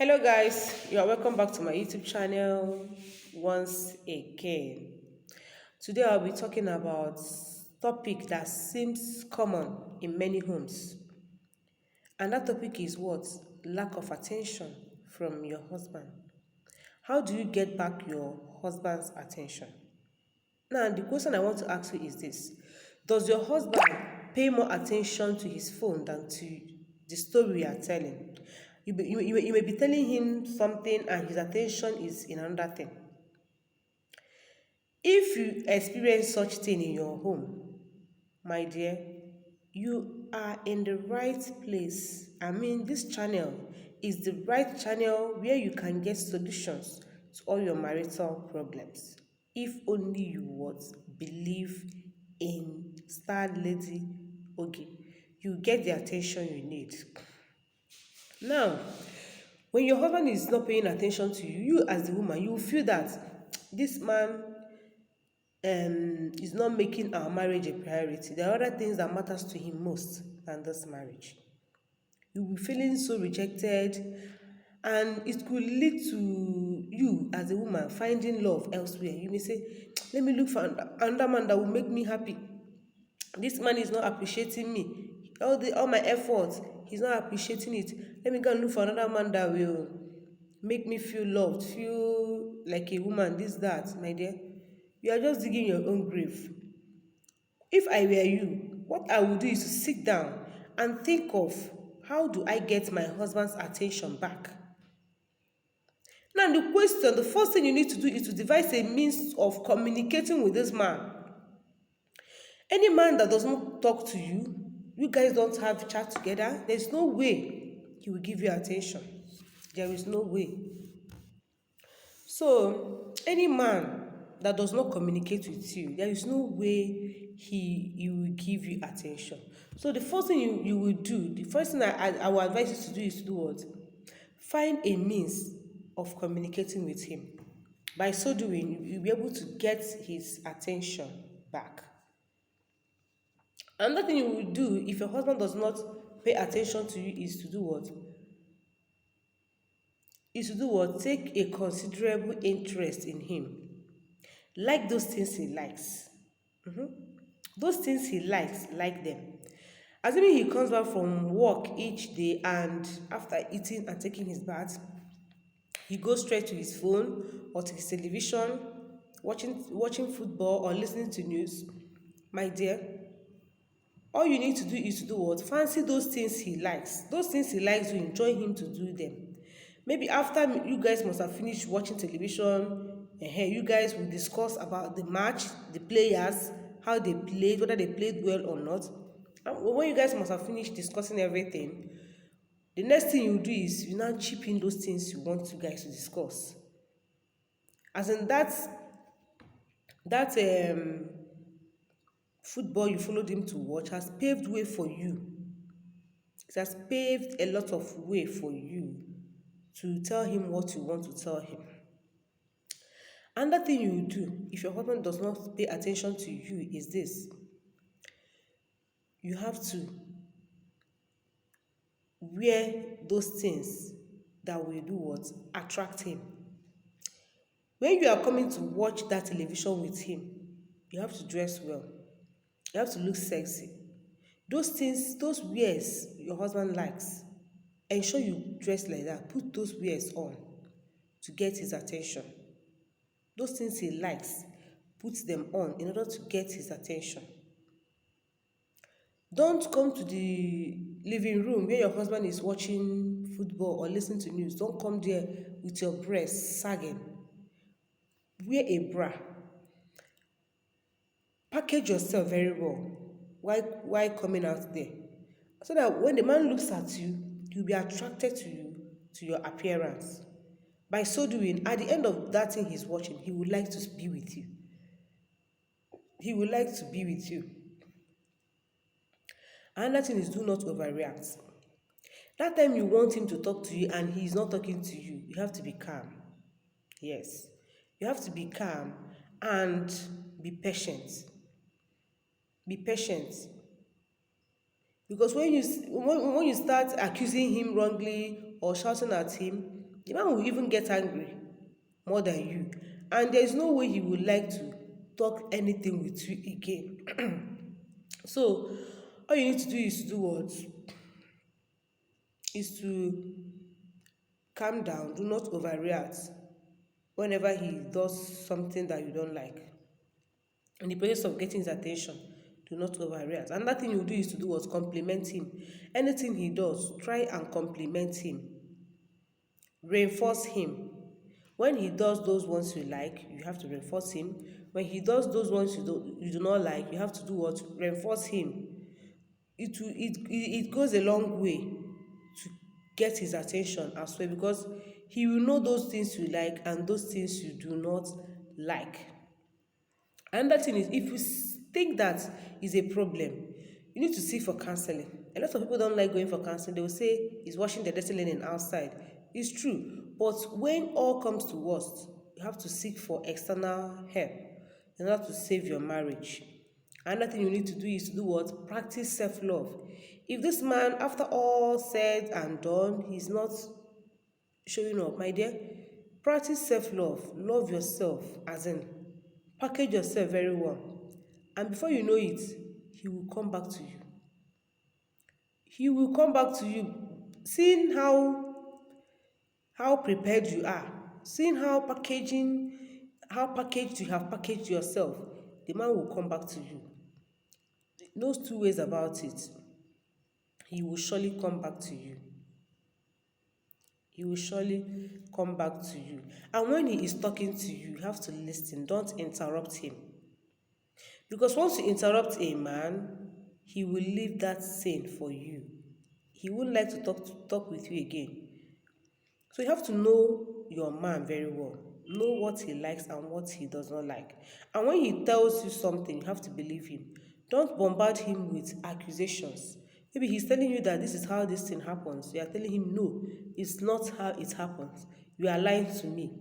Hello guys, you are welcome back to my YouTube channel once again. Today I'll be talking about topic that seems common in many homes. And that topic is what? Lack of attention from your husband. How do you get back your husband's attention? Now, the question I want to ask you is this. Does your husband pay more attention to his phone than to the story you are telling? You may be telling him something and his attention is in another thing. If you experience such thing in your home, my dear, you are in the right place. I mean, this channel is the right channel where you can get solutions to all your marital problems. If only you would believe in Star Lady Oge, you get the attention you need. Now, when your husband is not paying attention to you, you as the woman, you feel that this man is not making our marriage a priority. There are other things that matters to him most than this marriage. You'll be feeling so rejected, and it could lead to you as a woman finding love elsewhere. You may say, let me look for another man that will make me happy. This man is not appreciating me. All my efforts, he's not appreciating it. Let me go and look for another man that will make me feel loved, feel like a woman, this, that, my dear. You are just digging your own grave. If I were you, what I would do is to sit down and think of, how do I get my husband's attention back? Now, the first thing you need to do is to devise a means of communicating with this man. Any man that does not talk to you, you guys don't have chat together, there's no way he will give you attention. There is no way. So, any man that does not communicate with you, there is no way he will give you attention. So, the first thing you will do, the first thing I will advise you to do is to do what? Find a means of communicating with him. By so doing, you'll be able to get his attention back. Another thing you will do if your husband does not pay attention to you is to do what? Take a considerable interest in him. Like those things he likes. Those things he likes, like them. Assuming he comes back from work each day and after eating and taking his bath, he goes straight to his phone or to his television, watching football or listening to news. My dear, all you need to do is to do what? Fancy those things he likes. Those things he likes, you enjoy him to do them. Maybe after you guys must have finished watching television, you guys will discuss about the match, the players, how they played, whether they played well or not. And when you guys must have finished discussing everything, the next thing you do is you now chip in those things you want you guys to discuss. As in that football you followed him to watch has paved way for you. It has paved a lot of way for you to tell him what you want to tell him. Another thing you do if your husband does not pay attention to you is this. You have to wear those things that will do what? Attract him. When you are coming to watch that television with him, you have to dress well. You have to look sexy. Those things, those wears your husband likes, ensure you dress like that. Put those wears on to get his attention. Those things he likes, put them on in order to get his attention. Don't come to the living room where your husband is watching football or listening to news. Don't come there with your breasts sagging. Wear a bra. Package yourself very well while coming out there. So that when the man looks at you, he'll be attracted to you, to your appearance. By so doing, at the end of that thing he's watching, he would like to be with you. He would like to be with you. Another thing is, do not overreact. That time you want him to talk to you and he's not talking to you, you have to be calm. Yes. You have to be calm and be patient. Be patient. Because when you start accusing him wrongly or shouting at him, The man will even get angry more than you. And there is no way he would like to talk anything with you again. So all you need to do is to do what? Is to calm down, do not overreact whenever he does something that you don't like. In the process of getting his attention, do not overreact. Another thing you do is to do what? Compliment him. Anything he does, try and compliment him. Reinforce him. When he does those ones you like, you have to reinforce him. When he does those ones you do not like, you have to do what? Reinforce him. It goes a long way to get his attention as well, because he will know those things you like and those things you do not like. Another thing is, if you think that is a problem, you need to seek for counseling. A lot of people don't like going for counseling. They will say he's washing the dirty linen outside. It's true. But when all comes to worst, you have to seek for external help in order to save your marriage. Another thing you need to do is to do what? Practice self-love. If this man, after all said and done, he's not showing up, my dear, practice self-love. Love yourself, as in package yourself very well. And before you know it, he will come back to you. He will come back to you. Seeing how prepared you are, seeing how packaged you have packaged yourself, the man will come back to you. Those two ways about it, he will surely come back to you. He will surely come back to you. And when he is talking to you, you have to listen. Don't interrupt him. Because once you interrupt a man, he will leave that scene for you. He won't like to talk with you again. So you have to know your man very well. Know what he likes and what he does not like. And when he tells you something, you have to believe him. Don't bombard him with accusations. Maybe he's telling you that this is how this thing happens. You are telling him, no, it's not how it happens. You are lying to me.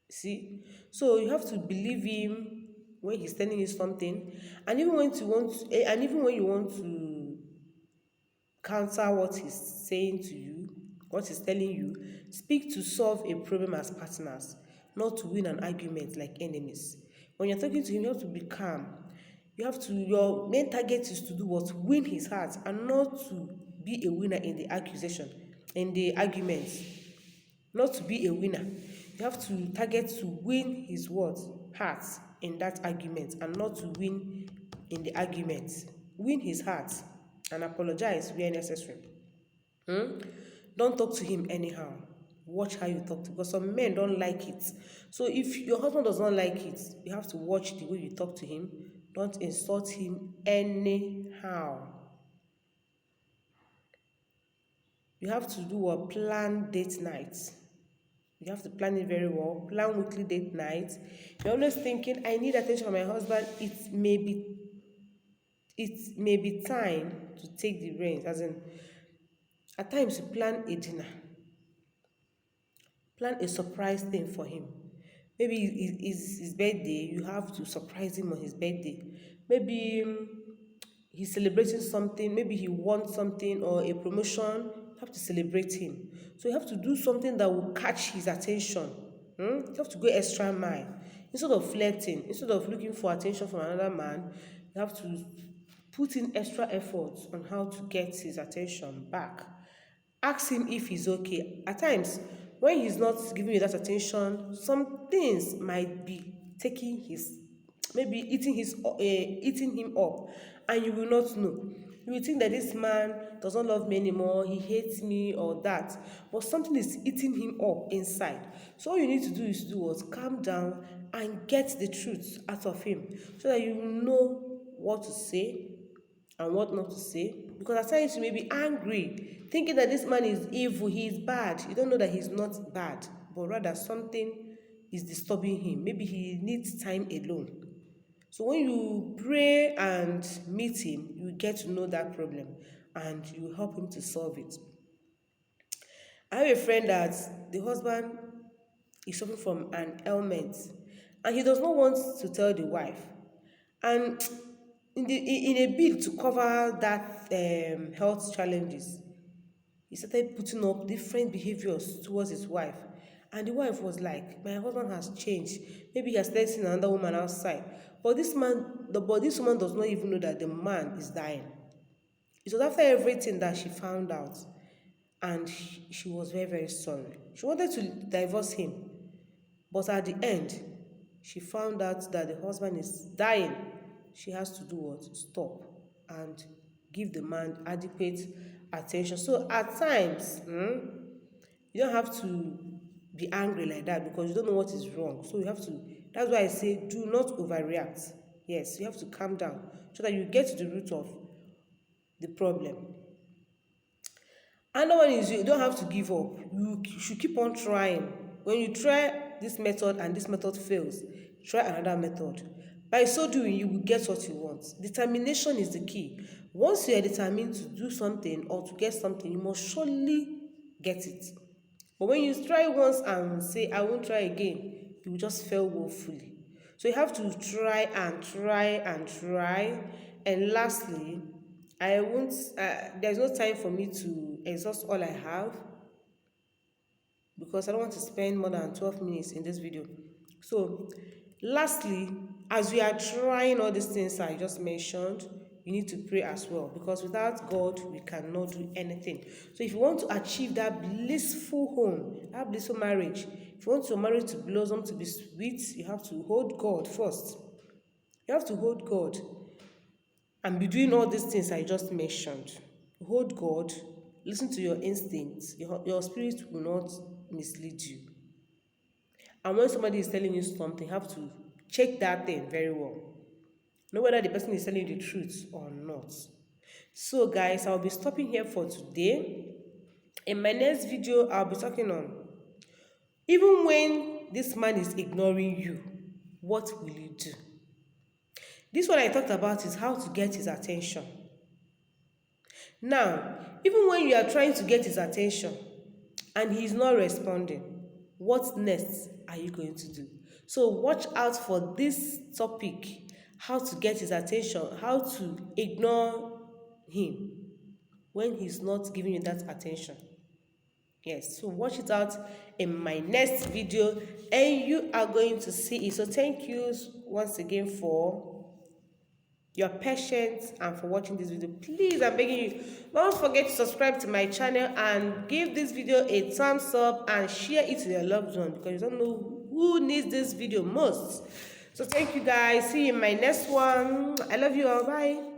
See? So you have to believe him when he's telling you something. And even when you want to counter what he's saying to you, what he's telling you, speak to solve a problem as partners, not to win an argument like enemies. When you're talking to him, you have to be calm. Your main target is to do what? Win his heart, and not to be a winner in the arguments. Not to be a winner. You have to target to win his what? Heart in that argument, and not to win in the argument. Win his heart and apologize where necessary. Don't talk to him anyhow. Watch how you talk to, because some men don't like it. So if your husband does not like it, you have to watch the way you talk to him. Don't insult him anyhow. You have to do a plan date nights. You have to plan it very well. Plan weekly date nights. You're always thinking, I need attention from my husband. It may be time to take the reins. As in, at times you plan a dinner. Plan a surprise thing for him. Maybe it's his birthday. You have to surprise him on his birthday. Maybe he's celebrating something. Maybe he wants something or a promotion. You have to celebrate him. So you have to do something that will catch his attention. You have to go extra mile. Instead of flirting, instead of looking for attention from another man, you have to put in extra efforts on how to get his attention back. Ask him if he's okay. At times, when he's not giving you that attention, some things might be taking his, maybe eating him up, and you will not know. You will think that this man does not love me anymore, he hates me, or that. But something is eating him up inside. So all you need to do is do what? Calm down and get the truth out of him, so that you know what to say and what not to say. Because at times you may be angry, thinking that this man is evil, he is bad. You don't know that he's not bad, but rather something is disturbing him. Maybe he needs time alone. So when you pray and meet him, you get to know that problem and you help him to solve it. I have a friend that the husband is suffering from an ailment and he does not want to tell the wife. And in a bid to cover that health challenges, he started putting up different behaviors towards his wife. And the wife was like, my husband has changed. Maybe he has started seeing another woman outside. But this woman does not even know that the man is dying. It was after everything that she found out. And she was very, very sorry. She wanted to divorce him. But at the end, she found out that the husband is dying. She has to do what? Stop and give the man adequate attention. So at times, you don't have to be angry like that because you don't know what is wrong. So you have to, that's why I say do not overreact. Yes, you have to calm down so that you get to the root of the problem. Another one is you don't have to give up. You should keep on trying. When you try this method and this method fails, try another method. By so doing, you will get what you want. Determination is the key. Once you are determined to do something or to get something, you must surely get it. But when you try once and say, I won't try again, you will just fail woefully. So you have to try and try and try. And lastly, I won't, there's no time for me to exhaust all I have because I don't want to spend more than 12 minutes in this video. So, lastly, as we are trying all these things I just mentioned, you need to pray as well because without God, we cannot do anything. So, if you want to achieve that blissful home, that blissful marriage, if you want your marriage to blossom, to be sweet, you have to hold God first. You have to hold God and be doing all these things I just mentioned. Hold God, listen to your instincts. Your spirit will not mislead you. And when somebody is telling you something, you have to check that thing very well. Know whether the person is telling you the truth or not. So guys, I'll be stopping here for today. In my next video, I'll be talking on, even when this man is ignoring you, what will you do? This one I talked about is how to get his attention. Now, even when you are trying to get his attention and he is not responding, what next are you going to do? So watch out for this topic, how to get his attention, how to ignore him when he's not giving you that attention. Yes, so watch it out in my next video and you are going to see it. So thank you once again for your patience and for watching this video. Please, I'm begging you, don't forget to subscribe to my channel and give this video a thumbs up and share it to your loved one because you don't know who needs this video most. So thank you guys, see you in my next one. I love you all, bye.